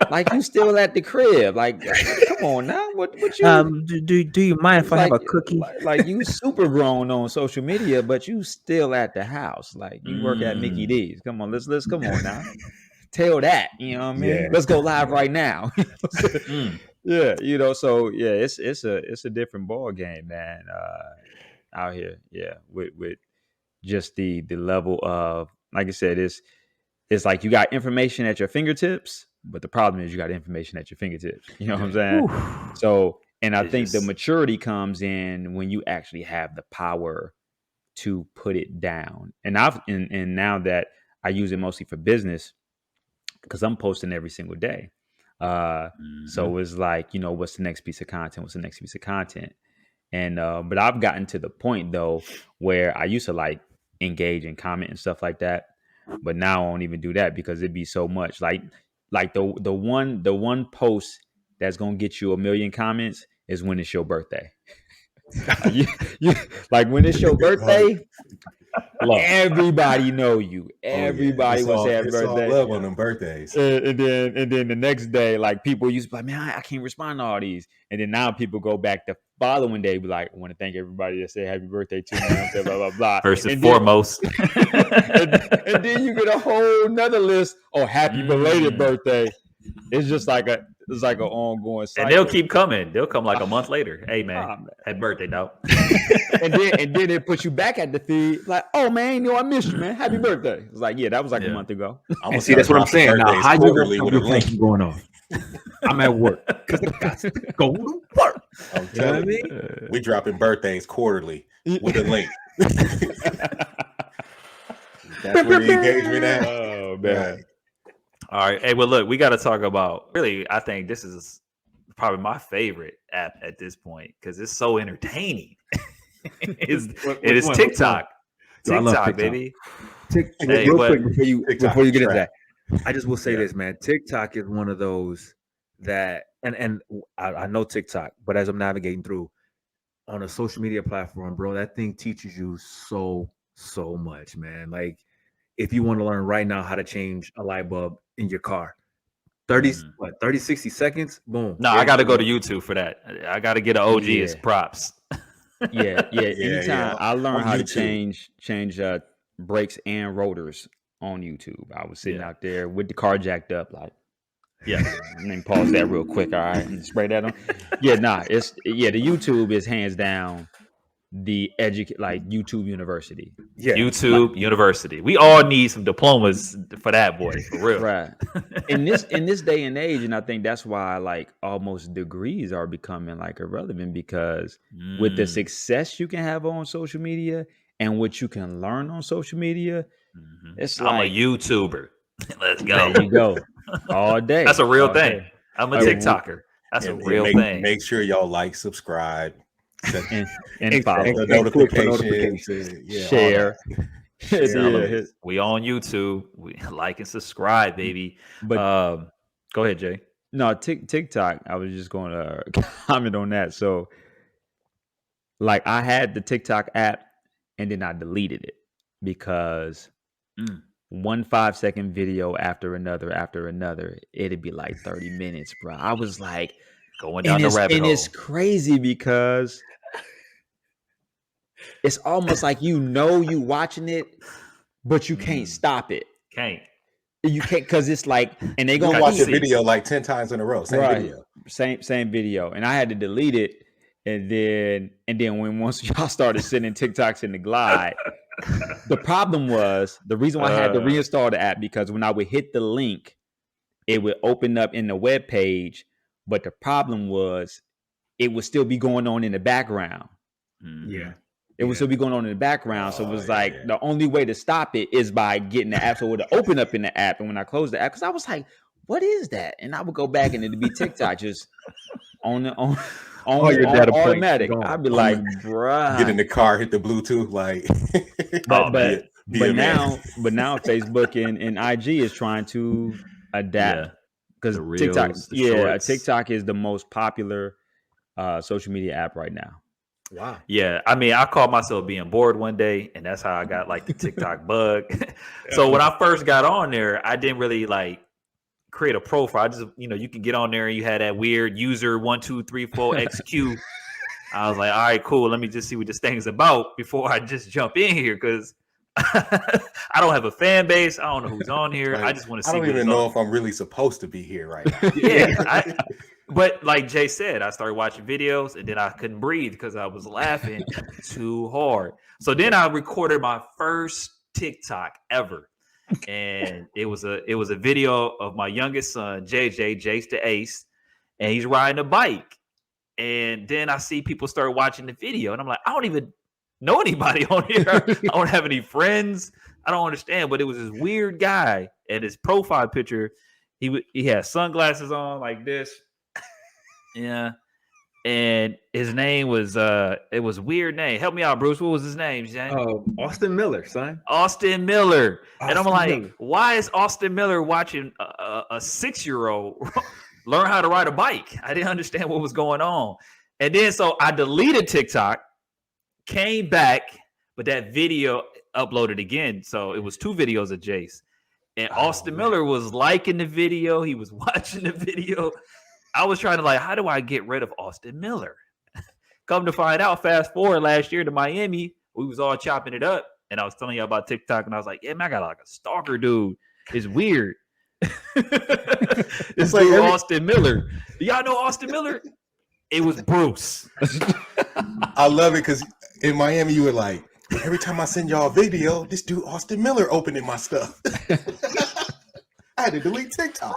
like you still at the crib? Like, come on now. What you do you mind if I have a cookie? Like you super grown on social media, but you still at the house. Like you work at Mickey D's. Come on, let's come on now. Tell that, you know what I mean? Yeah. Let's go live right now. Yeah, so yeah, it's a different ball game, man. Out here, yeah, with just the level of, like I said, it's like you got information at your fingertips. But the problem is you got information at your fingertips. You know what I'm saying? Ooh. So, and I think the maturity comes in when you actually have the power to put it down. And now that I use it mostly for business because I'm posting every single day. So it's like, what's the next piece of content? What's the next piece of content? And but I've gotten to the point though where I used to like engage and comment and stuff like that, but now I won't even do that because it'd be so much. Like the one post that's gonna get you 1 million comments is when it's your birthday. Like when it's your birthday, everybody know you. Everybody will say happy birthday. Love on them birthdays. And then the next day, like people used to be like, man, I can't respond to all these. And then now people go back the following day, be like, I want to thank everybody that said happy birthday to me, blah, blah, blah. First and foremost. And then you get a whole nother list. Oh, happy belated birthday. It's just like an ongoing cycle. And they'll keep coming. They'll come like a month later. Hey man, happy birthday, dog. and then it puts you back at the feed, like, oh man, I missed you, man. Happy birthday. It's like, yeah, that was like a month ago. And see, that's what I'm saying. Now, how you with a link going on? I'm at work because I got to go to work. I'm telling you, we dropping birthdays quarterly with a link. That's where the engagement at. Oh man. Right. All right. Hey, well, look, we got to talk about really, I think this is probably my favorite app at this point because it's so entertaining. It is TikTok. TikTok, baby. Hey, real quick before you get into that, I just will say this, man. TikTok is one of those that, and I know TikTok, but as I'm navigating through on a social media platform, bro, that thing teaches you so much, man. Like, if you want to learn right now how to change a light bulb in your car, 60 seconds, boom. No, I got to go to YouTube for that. I got to get an OG as props. Yeah. Anytime I learned how to change brakes and rotors on YouTube. I was sitting out there with the car jacked up, like, let me pause that real quick, all right, and spray that on. The YouTube is hands down the YouTube University. Yeah, YouTube University. We all need some diplomas for that, boy, for real. Right. In this day and age, and I think that's why like almost degrees are becoming like irrelevant because with the success you can have on social media and what you can learn on social media, it's like I'm a YouTuber. Let's go. There you go. All day. That's a real thing. I'm a TikToker. That's a real thing. Make sure y'all like, subscribe, and follow the notifications, share. We on YouTube. We like and subscribe, baby. But go ahead, Jay. No, TikTok. I was just going to comment on that. So, like, I had the TikTok app, and then I deleted it because 1 5-second video after another, it'd be like 30 minutes, bro. I was like, going down the rabbit hole. And it's crazy because it's almost like you watching it, but you can't stop it. You can't because it's like, and they gonna watch the video like 10 times in a row. Same video, and I had to delete it. And then once y'all started sending TikToks in the glide, the problem was the reason why I had to reinstall the app because when I would hit the link, it would open up in the web page. But the problem was it would still be going on in the background. It would still be going on in the background. So it was the only way to stop it is by getting the app. So it would open up in the app. And when I closed the app, because I was like, what is that? And I would go back and it'd be TikTok just on your data automatic. I'd be like, bruh. Get in the car, hit the Bluetooth, like. but now Facebook and IG is trying to adapt because TikTok is the most popular social media app right now. Wow. Yeah, I mean, I caught myself being bored one day, and that's how I got like the TikTok bug. So when I first got on there, I didn't really like create a profile. I just, you can get on there and you had that weird user 1234XQ. I was like, all right, cool. Let me just see what this thing's about before I just jump in here because I don't have a fan base. I don't know who's on here. I just want to see. I don't even know if I'm really supposed to be here right now. But like Jay said, I started watching videos and then I couldn't breathe because I was laughing too hard. So then I recorded my first TikTok ever. And it was a video of my youngest son, Jace the Ace, and he's riding a bike. And then I see people start watching the video, and I'm like, I don't even know anybody on here. I don't have any friends. I don't understand. But it was this weird guy, and his profile picture, he had sunglasses on like this. Yeah. And his name was it was a weird name. Help me out, Bruce. What was his name, Jay? Austin Miller, son. Austin Miller. And I'm like, Miller. why is Austin Miller watching a 6-year-old learn how to ride a bike? I didn't understand what was going on. And then so I deleted TikTok, came back, but that video uploaded again. So it was 2 videos of Jace. And Austin Miller was liking the video. He was watching the video. I was trying to like, how do I get rid of Austin Miller? Come to find out, fast forward last year to Miami, we was all chopping it up. And I was telling you about TikTok, and I was like, yeah, man, I got like a stalker dude. It's weird. It's like Austin Miller. Do y'all know Austin Miller? It was Bruce. I love it because in Miami, you were like, every time I send y'all a video, this dude Austin Miller opening my stuff. I had to delete TikTok.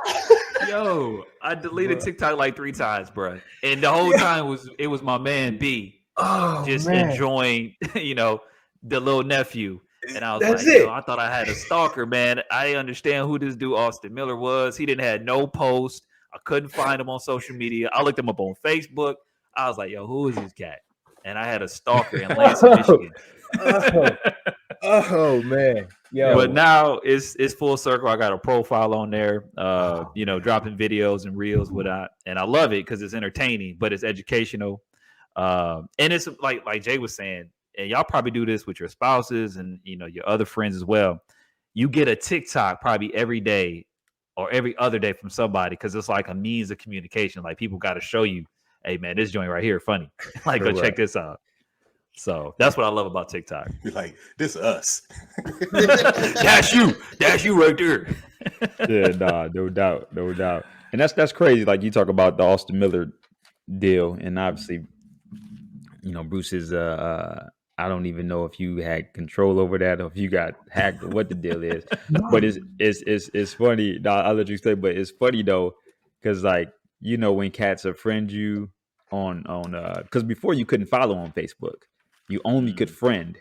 Yo, I deleted TikTok like 3 times, bro. And the whole time it was my man B just enjoying, the little nephew. And I was I thought I had a stalker, man. I understand who this dude Austin Miller was. He didn't have no post. I couldn't find him on social media. I looked him up on Facebook. I was like, yo, who is this cat? And I had a stalker in Lansing, Michigan. Oh man. Yo. But now it's full circle. I got a profile on there, dropping videos and reels, whatnot. And I love it because it's entertaining, but it's educational. And it's like Jay was saying, and y'all probably do this with your spouses and your other friends as well. You get a TikTok probably every day or every other day from somebody because it's like a means of communication. Like people got to show you, hey man, this joint right here funny. Like go check this out. So that's what I love about TikTok. You're like, this is us. That's you right there. Yeah, no doubt. And that's crazy. Like you talk about the Austin Miller deal, and obviously, Bruce is I don't even know if you had control over that or if you got hacked or what the deal is. But it's funny. I'll let you say, but it's funny though, because when cats friend you on because before you couldn't follow on Facebook. You only could friend.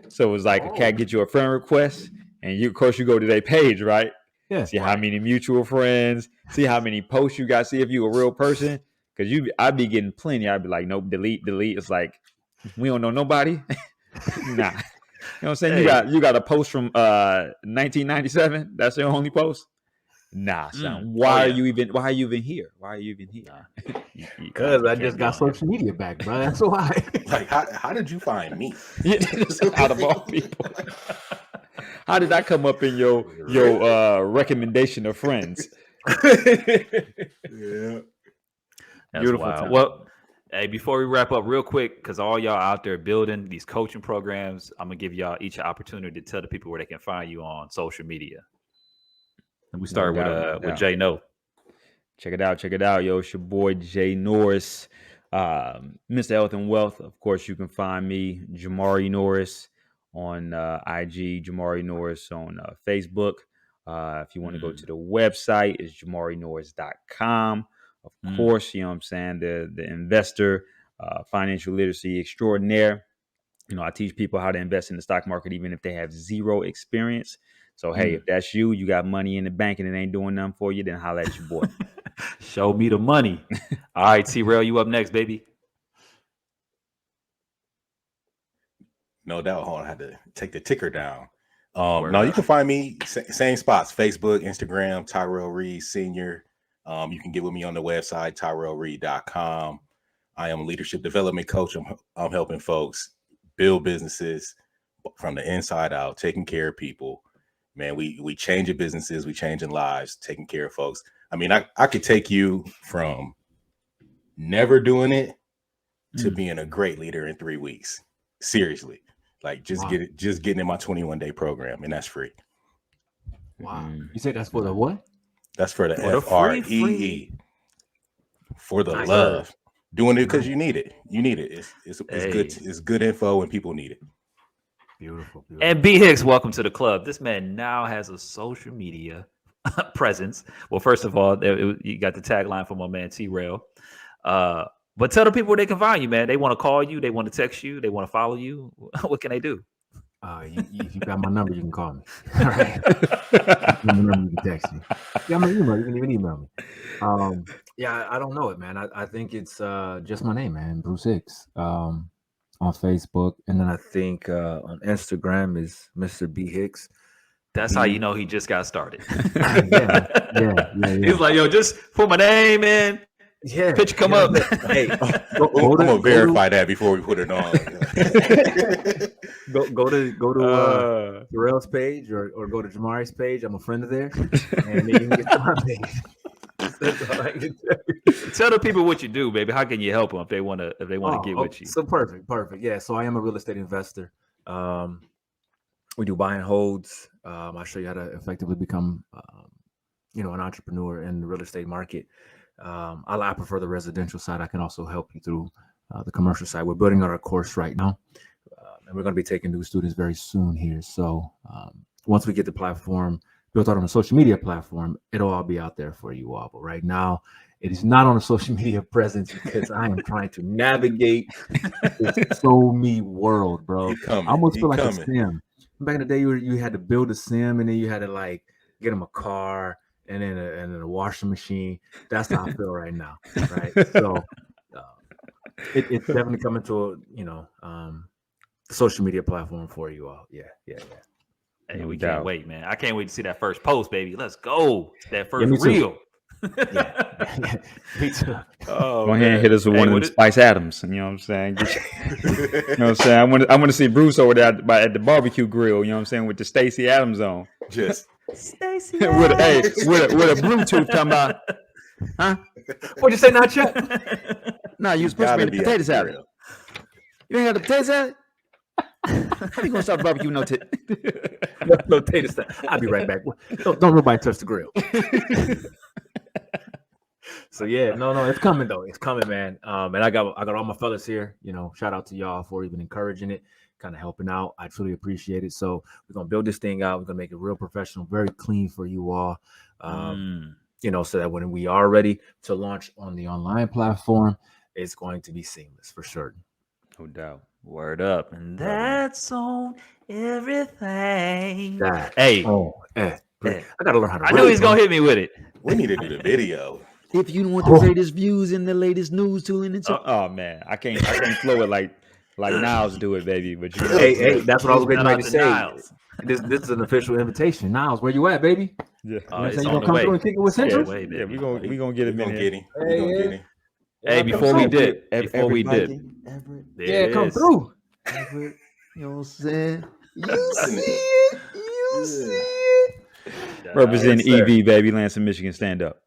So it was like a cat get you a friend request, and you go to their page, right? Yeah. See how many mutual friends, see how many posts you got, see if you a real person. Because I'd be getting plenty. I'd be like, nope, delete. It's like, we don't know nobody. Nah. You know what I'm saying? Hey. You got a post from 1997. That's your only post? Nah, son. Why are you even here? Because I just got social media back, bro. That's why. Like, how did you find me? Out of all people. How did I come up in your recommendation of friends? Yeah. That's beautiful wild. Well, hey, before we wrap up real quick, because all y'all out there building these coaching programs, I'm going to give y'all each an opportunity to tell the people where they can find you on social media. And we start with Jay No. Check it out. Yo, it's your boy Jay Norris, Mr. Health and Wealth. Of course, you can find me, Jamari Norris, on IG, Jamari Norris on Facebook. If you want to go to the website, it's jamarinorris.com. Of course, you know what I'm saying, the investor, financial literacy extraordinaire. I teach people how to invest in the stock market, even if they have zero experience. So, hey, if that's you got money in the bank and it ain't doing nothing for you, then holla at your boy. Show me the money. All right, T-Rail, you up next, baby. No doubt. Hold on, I had to take the ticker down. No, you can find me same spots: Facebook, Instagram, Tyrell Reed Senior. You can get with me on the website, tyrellreed.com. I am a leadership development coach. I'm helping folks build businesses from the inside out, taking care of people. Man, we changing businesses, we changing lives, taking care of folks. I mean, I could take you from never doing it to being a great leader in 3 weeks. Seriously. Like getting in my 21-day program, and that's free. Wow. You said that's for the what? That's for the FREE. For the love. Doing it because you need it. You need it. It's good. It's good info and people need it. Beautiful. And B Hicks, welcome to the club. This man now has a social media presence. Well, first of all, you got the tagline from my man T-Rail. But tell the people where they can find you, man. They want to call you, they want to text you, they want to follow you. What can they do? If you got my number, you can call me. All right. My number, you can text me. You got my email, you can even email me. Yeah, I don't know it, man. I think it's just my name, man, Bruce Hicks. On Facebook, and then I think on Instagram is Mr. B Hicks. That's how you know he just got started. Yeah. He's like, yo, just put my name in. Yeah, Picture come up. Hey, I'm gonna verify that before we put it on. go to Terrell's page or go to Jamari's page. I'm a friend of theirs, and then you can get to my page. That's all I can tell you. Tell the people what you do, baby. How can you help them if they want to get with you? So perfect. Yeah. So I am a real estate investor. We do buy and holds. I'll show you how to effectively become, an entrepreneur in the real estate market. I prefer the residential side. I can also help you through the commercial side. We're building out our course right now, and we're going to be taking new students very soon here. So once we get the platform built out on a social media platform, it'll all be out there for you all. But right now, it is not on a social media presence because I am trying to navigate this SoMe world, bro. I almost feel like a sim. Back in the day, you had to build a sim, and then you had to like get them a car and then a washing machine. That's how I feel right now, right? So it's definitely coming to social media platform for you all. Yeah. Hey, we can't wait, man. I can't wait to see that first post, baby. Let's go. That first reel. Yeah. Me too. Oh, go ahead and hit us with one of them Spice Adams. You know what I'm saying? You know what I'm saying? I want to see Bruce over there at the barbecue grill. You know what I'm saying? With the Stacey Adams on. Just Stacey with a Bluetooth talking about. Huh? What'd you say, not yet? No, you supposed to be in the potato salad. You ain't got the potato salad? How you gonna start barbecue no potato salad? I'll be right back. Don't nobody touch the grill. So yeah, no, it's coming though. It's coming, man. And I got all my fellas here. Shout out to y'all for even encouraging it, kind of helping out. I truly appreciate it. So we're gonna build this thing out. We're gonna make it real professional, very clean for you all. So that when we are ready to launch on the online platform, it's going to be seamless for certain. No doubt. Word up. And that's on everything. I gotta learn how to. I knew he's gonna hit me with it. We need to do the video. If you want the greatest views and the latest news tooling, oh man, I can't flow it like Niles do it, baby. But hey, that's what I was getting ready to say. This is an official invitation. Niles, where you at, baby? Yeah, you gonna come through and kick it with Central? Yeah, we gonna get him in here. Hey, before we did, come through. You know what I'm saying? You see it. Represent EV, baby. Lansing, Michigan, stand up.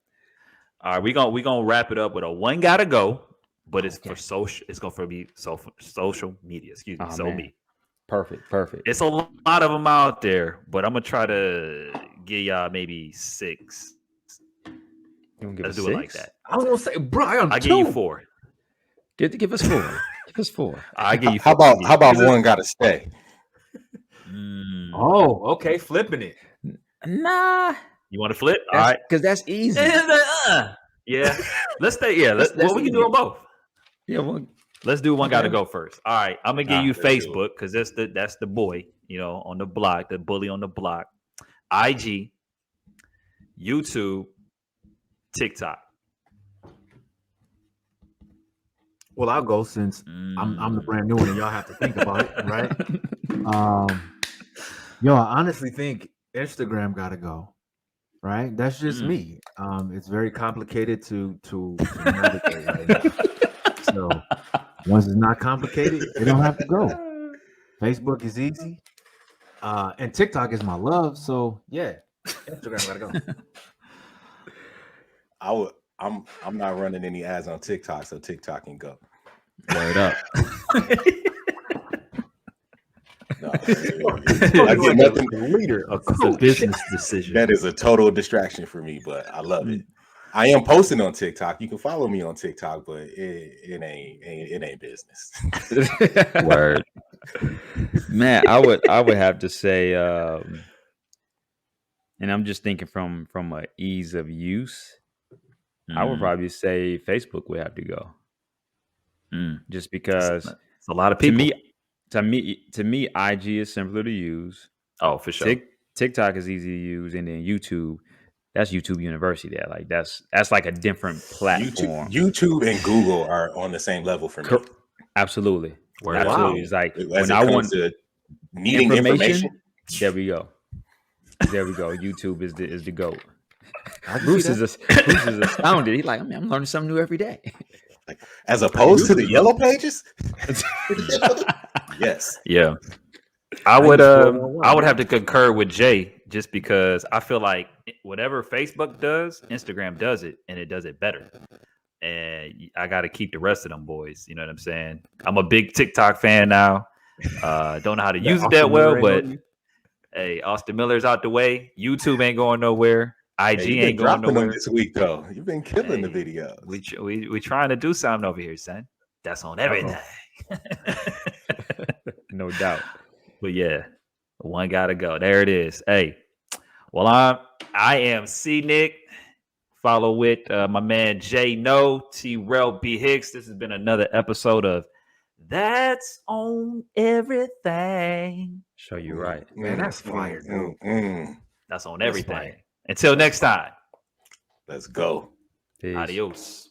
All right, we gonna wrap it up with a one gotta go, but it's for social. It's gonna be social media. Excuse me, SoMe. Perfect. It's a lot of them out there, but I'm gonna try to give y'all maybe 6. Let's do it like that. I was gonna say, bro, I'll give you 4. Give us 4. Give us 4. I give you 4. How about one gotta stay? Oh, okay, flipping it. Nah. You want to flip? All right, because that's easy. Yeah, let's stay. Yeah, we can do them both. Yeah, let's do one. Got to go first. All right, I'm gonna give you Facebook because that's the boy, on the block, the bully on the block. IG, YouTube, TikTok. Well, I'll go since I'm the brand new one, and y'all have to think about it, right? I honestly think Instagram gotta go. Right, that's just me. It's very complicated to navigate right now. So once it's not complicated, it don't have to go. Facebook is easy, and TikTok is my love. So yeah, Instagram gotta go. I'm not running any ads on TikTok, so TikTok can go. Word up. No, I get nothing. Leader, it's a business decision. That is a total distraction for me, but I love it. I am posting on TikTok. You can follow me on TikTok, but it ain't business. Word, man. I would have to say, and I'm just thinking from a ease of use. I would probably say Facebook would have to go. just because it's a lot of people. To me, IG is simpler to use. Oh, for sure. TikTok is easy to use, and then YouTube. That's YouTube University. There, like that's like a different platform. YouTube and Google are on the same level for me. Absolutely. Wow. Absolutely. It's like As when it I comes want to needing information. there we go. YouTube is the GOAT. Bruce is astounded. He's like, I'm learning something new every day. As opposed to the yellow pages. Yes. Yeah. I would have to concur with Jay just because I feel like whatever Facebook does, Instagram does it, and it does it better. And I got to keep the rest of them boys. You know what I'm saying? I'm a big TikTok fan now. Don't know how to use it that well, but hey, Austin Miller's out the way. YouTube ain't going nowhere. IG ain't going nowhere this week though. You've been killing the videos. We trying to do something over here, son. That's on everything. No doubt. But yeah, one gotta go. There it is. Hey, well, I am C Nick. Follow with my man Jay No, T-Rel B Hicks. This has been another episode of That's on Everything. Show you right. Man, that's fire, dude. That's on everything. Until next time. Let's go. Peace. Adios.